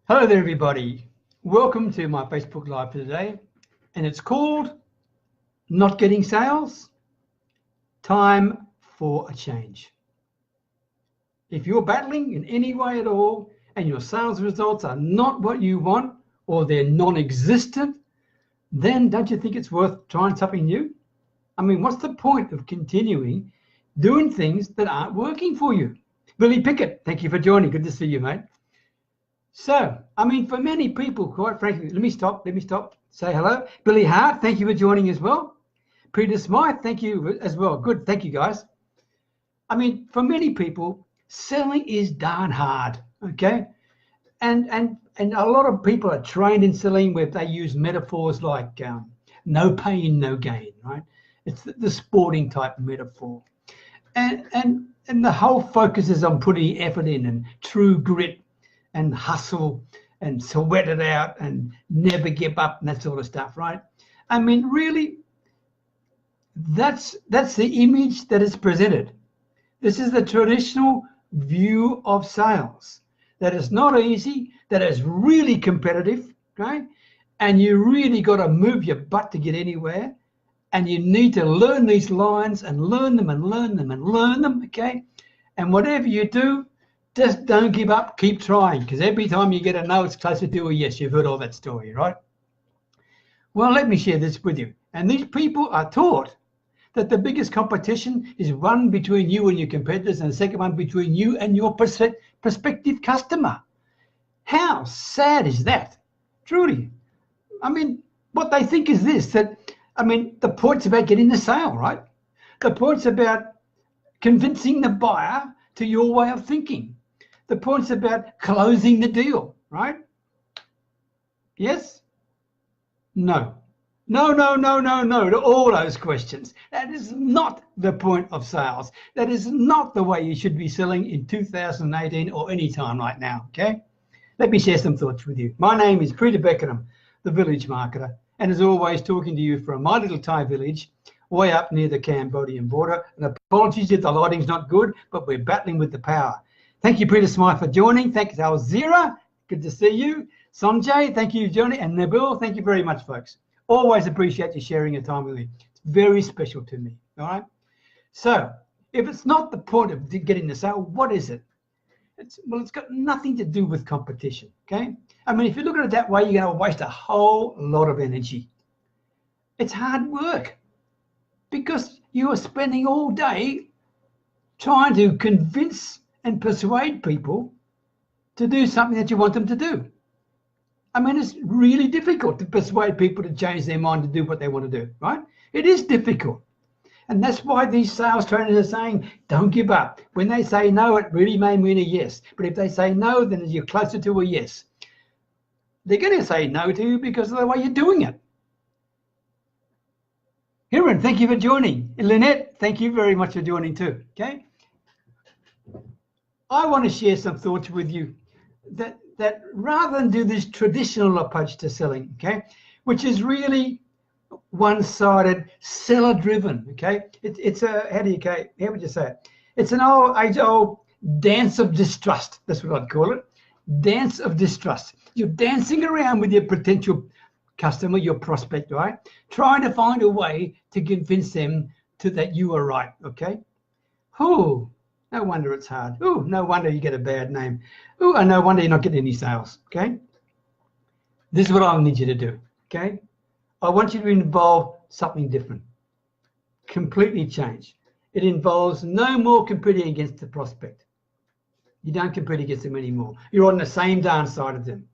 Hello there, everybody. Welcome to my Facebook Live for today, and it's called Not Getting Sales, Time for a Change. If you're battling in any way at all and your sales results are not what you want or they're non-existent, then don't you think it's worth trying something new? I mean, what's the point of continuing doing things that aren't working for you? Billy Pickett, thank you for joining. Good to see you, mate. So, I mean, for many people, quite frankly, let me stop, say hello. Billy Hart, thank you for joining as well. Peter Smythe, thank you as well. Good, thank you, guys. I mean, for many people, selling is darn hard, okay? And a lot of people are trained in selling where they use metaphors like no pain, no gain, right? It's the sporting type metaphor. And the whole focus is on putting effort in and true grit and hustle and sweat it out and never give up and that sort of stuff, right? I mean, really, that's the image that is presented. This is the traditional view of sales. That is not easy, that is really competitive, right? And you really got to move your butt to get anywhere. And you need to learn these lines and learn them and learn them and learn them, okay? And whatever you do, just don't give up, keep trying, because every time you get a no, it's closer to a yes. You've heard all that story, right? Well, let me share this with you. And these people are taught that the biggest competition is one between you and your competitors, and the second one between you and your prospective customer. How sad is that? Truly. I mean, what they think is this, that, I mean, the point's about getting the sale, right? The point's about convincing the buyer to your way of thinking. The point's about closing the deal, right? Yes? No. No to all those questions. That is not the point of sales. That is not the way you should be selling in 2018 or any time right now, okay? Let me share some thoughts with you. My name is Peter Beckenham, the Village Marketer, and as always, talking to you from my little Thai village, way up near the Cambodian border. And apologies if the lighting's not good, but we're battling with the power. Thank you, Peter Smythe, for joining. Thanks, Alzira. Good to see you. Sanjay, thank you for joining. And Nabil, thank you very much, folks. Always appreciate you sharing your time with me. It's very special to me, all right? So if it's not the point of getting the sale, what is it? It's got nothing to do with competition, okay? I mean, if you look at it that way, you're going to waste a whole lot of energy. It's hard work because you are spending all day trying to convince and persuade people to do something that you want them to do. I mean, it's really difficult to persuade people to change their mind to do what they want to do, right? It is difficult. And that's why these sales trainers are saying, don't give up. When they say no, it really may mean a yes. But if they say no, then you're closer to a yes. They're going to say no to you because of the way you're doing it. Hiran, thank you for joining. And Lynette, thank you very much for joining too, okay? I want to share some thoughts with you that rather than do this traditional approach to selling, okay, which is really one-sided, seller-driven, okay? It's a, how would you say it? It's an age-old dance of distrust. That's what I'd call it. Dance of distrust. You're dancing around with your potential customer, your prospect, right? Trying to find a way to convince them that you are right, okay? Oh, no wonder it's hard. Oh, no wonder you get a bad name. Oh, and no wonder you're not getting any sales, okay? This is what I need you to do, okay? I want you to involve something different, completely change. It involves no more competing against the prospect. You don't compete against them anymore. You're on the same darn side of them.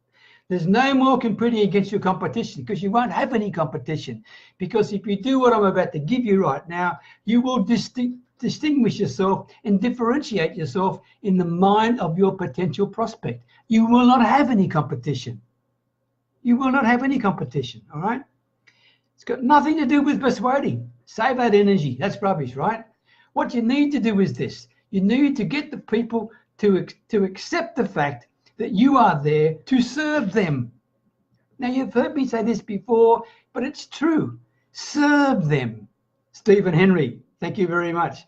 There's no more competing against your competition because you won't have any competition. Because if you do what I'm about to give you right now, you will distinguish yourself and differentiate yourself in the mind of your potential prospect. You will not have any competition. You will not have any competition, all right? It's got nothing to do with persuading. Save that energy. That's rubbish, right? What you need to do is this. You need to get the people to accept the fact that you are there to serve them. Now, you've heard me say this before, but it's true. Serve them. Stephen Henry, thank you very much.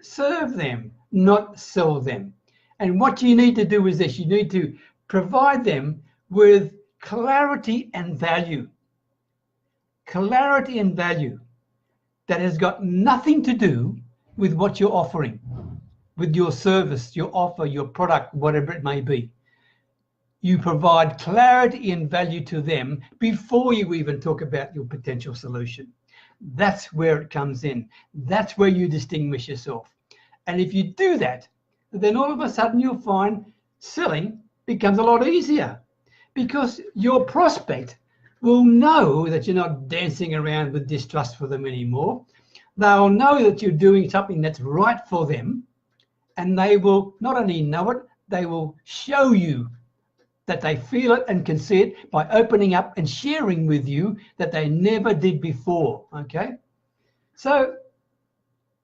Serve them, not sell them. And what you need to do is this. You need to provide them with clarity and value. Clarity and value that has got nothing to do with what you're offering, with your service, your offer, your product, whatever it may be. You provide clarity and value to them before you even talk about your potential solution. That's where it comes in. That's where you distinguish yourself. And if you do that, then all of a sudden you'll find selling becomes a lot easier, because your prospect will know that you're not dancing around with distrust for them anymore. They'll know that you're doing something that's right for them, and they will not only know it, they will show you that they feel it and can see it by opening up and sharing with you that they never did before, okay? So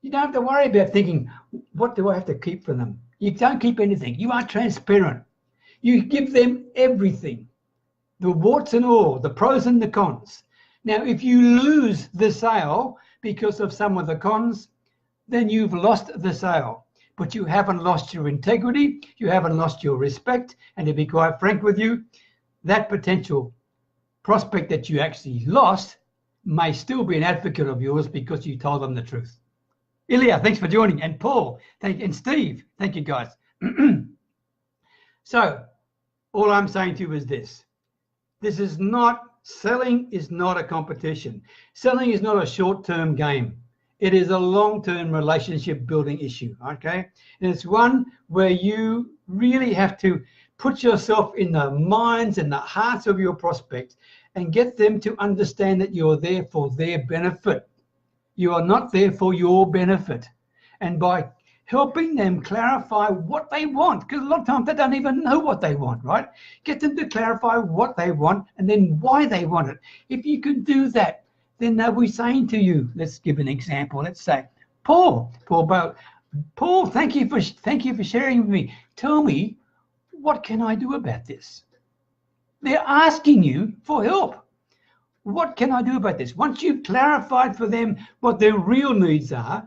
you don't have to worry about thinking, what do I have to keep from them? You don't keep anything. You are transparent. You give them everything, the warts and all, the pros and the cons. Now, if you lose the sale because of some of the cons, then you've lost the sale. But you haven't lost your integrity, you haven't lost your respect, and to be quite frank with you, that potential prospect that you actually lost may still be an advocate of yours because you told them the truth. Ilya, thanks for joining, and Paul, and Steve, thank you guys. So, all I'm saying to you is this. Selling is not a competition. Selling is not a short-term game. It is a long-term relationship building issue, okay? And it's one where you really have to put yourself in the minds and the hearts of your prospects and get them to understand that you're there for their benefit. You are not there for your benefit. And by helping them clarify what they want, because a lot of times they don't even know what they want, right? Get them to clarify what they want and then why they want it. If you can do that, then they'll be saying to you, let's give an example. Let's say, Paul, thank you for sharing with me. Tell me, what can I do about this? They're asking you for help. What can I do about this? Once you've clarified for them what their real needs are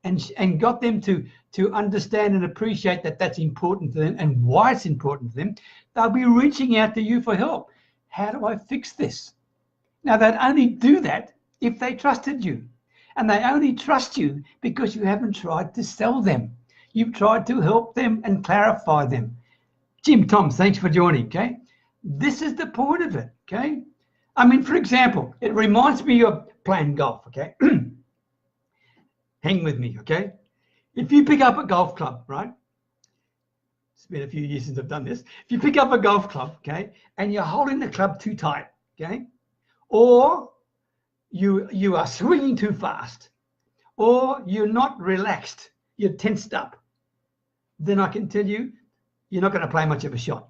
and got them to understand and appreciate that that's important to them and why it's important to them, they'll be reaching out to you for help. How do I fix this? Now, they'd only do that if they trusted you. And they only trust you because you haven't tried to sell them. You've tried to help them and clarify them. Jim, Tom, thanks for joining, okay? This is the point of it, okay? I mean, for example, it reminds me of playing golf, okay? Hang with me, okay? If you pick up a golf club, right? It's been a few years since I've done this. If you pick up a golf club, okay, and you're holding the club too tight, okay? Or you are swinging too fast, or you're not relaxed, you're tensed up, then I can tell you, you're not going to play much of a shot.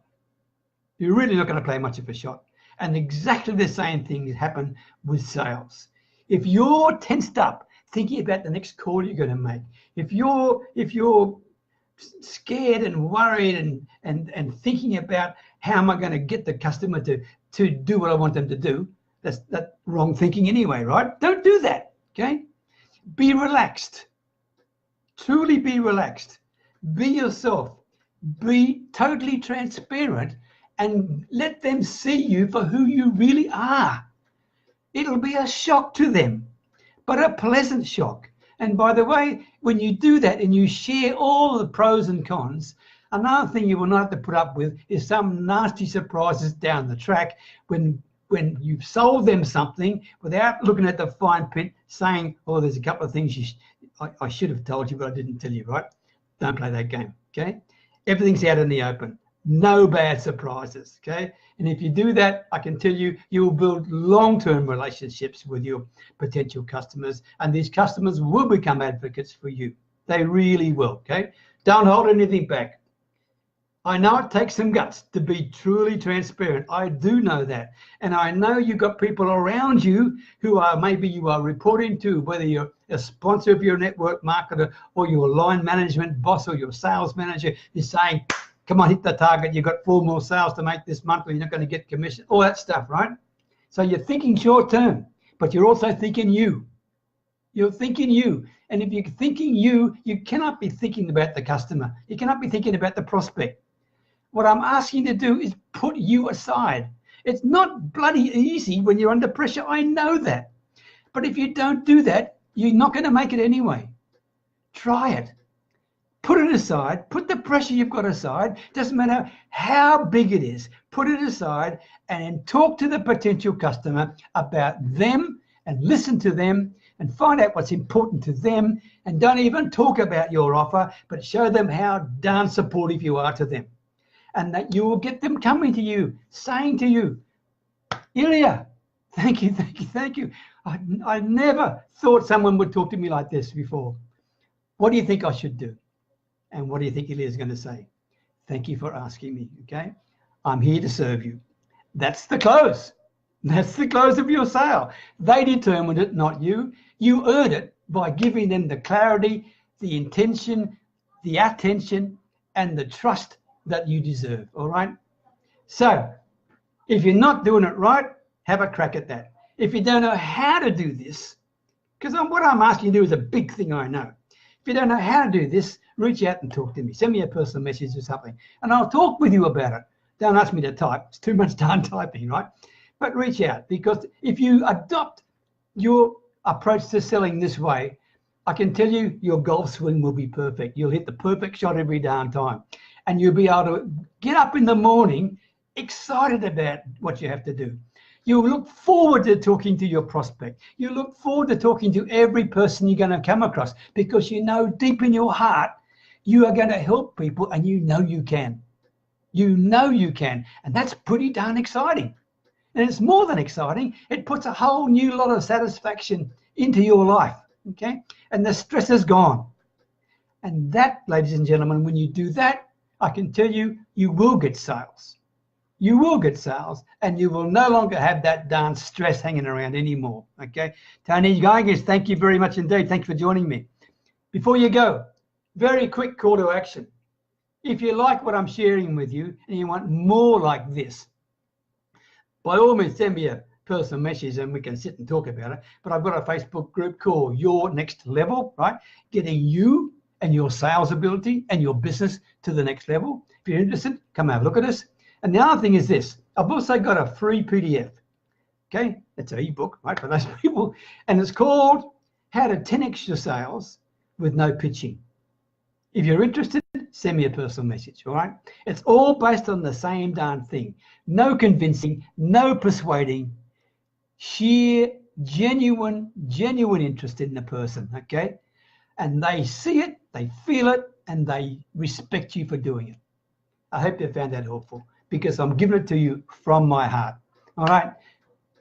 You're really not going to play much of a shot. And exactly the same thing happen with sales. If you're tensed up, thinking about the next call you're going to make, if you're scared and worried and thinking about how am I going to get the customer to do what I want them to do, that's wrong thinking anyway, right? Don't do that, okay? Be relaxed. Truly be relaxed. Be yourself. Be totally transparent and let them see you for who you really are. It'll be a shock to them, but a pleasant shock. And by the way, when you do that and you share all the pros and cons, another thing you will not have to put up with is some nasty surprises down the track when you've sold them something without looking at the fine print, saying, oh, there's a couple of things I should have told you, but I didn't tell you, right? Don't play that game, okay? Everything's out in the open. No bad surprises, okay? And if you do that, I can tell you, you will build long-term relationships with your potential customers, and these customers will become advocates for you. They really will, okay? Don't hold anything back. I know it takes some guts to be truly transparent. I do know that. And I know you've got people around you who are, maybe you are reporting to, whether you're a sponsor of your network marketer or your line management boss or your sales manager is saying, come on, hit the target. You've got 4 more sales to make this month or you're not going to get commission, all that stuff, right? So you're thinking short term, but you're also thinking you. You're thinking you. And if you're thinking you cannot be thinking about the customer. You cannot be thinking about the prospect. What I'm asking you to do is put you aside. It's not bloody easy when you're under pressure. I know that. But if you don't do that, you're not going to make it anyway. Try it. Put it aside. Put the pressure you've got aside. Doesn't matter how big it is. Put it aside and talk to the potential customer about them and listen to them and find out what's important to them. And don't even talk about your offer, but show them how darn supportive you are to them. And that you will get them coming to you, saying to you, Ilya, thank you, thank you, thank you. I never thought someone would talk to me like this before. What do you think I should do? And what do you think Ilya is going to say? Thank you for asking me, okay? I'm here to serve you. That's the close. That's the close of your sale. They determined it, not you. You earned it by giving them the clarity, the intention, the attention, and the trust that you deserve, all right? So if you're not doing it right, have a crack at that. If you don't know how to do this, because what I'm asking you to do is a big thing, I know. If you don't know how to do this, reach out and talk to me. Send me a personal message or something, and I'll talk with you about it. Don't ask me to type. It's too much time typing, right? But reach out, because if you adopt your approach to selling this way, I can tell you your golf swing will be perfect. You'll hit the perfect shot every damn time. And you'll be able to get up in the morning excited about what you have to do. You look forward to talking to your prospect. You look forward to talking to every person you're going to come across, because you know deep in your heart you are going to help people, and you know you can. You know you can. And that's pretty darn exciting. And it's more than exciting. It puts a whole new lot of satisfaction into your life, okay? And the stress is gone. And that, ladies and gentlemen, when you do that, I can tell you, you will get sales. You will get sales, and you will no longer have that darn stress hanging around anymore, okay? Tony Geiges, thank you very much indeed. Thanks for joining me. Before you go, very quick call to action. If you like what I'm sharing with you and you want more like this, by all means, send me a personal message and we can sit and talk about it. But I've got a Facebook group called Your Next Level, right? Getting you and your sales ability and your business to the next level. If you're interested, come have a look at us. And the other thing is this. I've also got a free PDF. Okay, it's an ebook, right, for those people. And it's called How to 10x Your Sales with No Pitching. If you're interested, send me a personal message, all right? It's all based on the same darn thing. No convincing, no persuading, sheer, genuine interest in the person, okay? And they see it, they feel it, and they respect you for doing it. I hope you found that helpful, because I'm giving it to you from my heart, all right?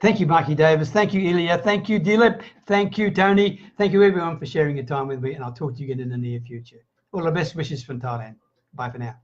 Thank you, Mikey Davis. Thank you, Ilya. Thank you, Dilip. Thank you, Tony. Thank you, everyone, for sharing your time with me, and I'll talk to you again in the near future. All the best wishes from Thailand. Bye for now.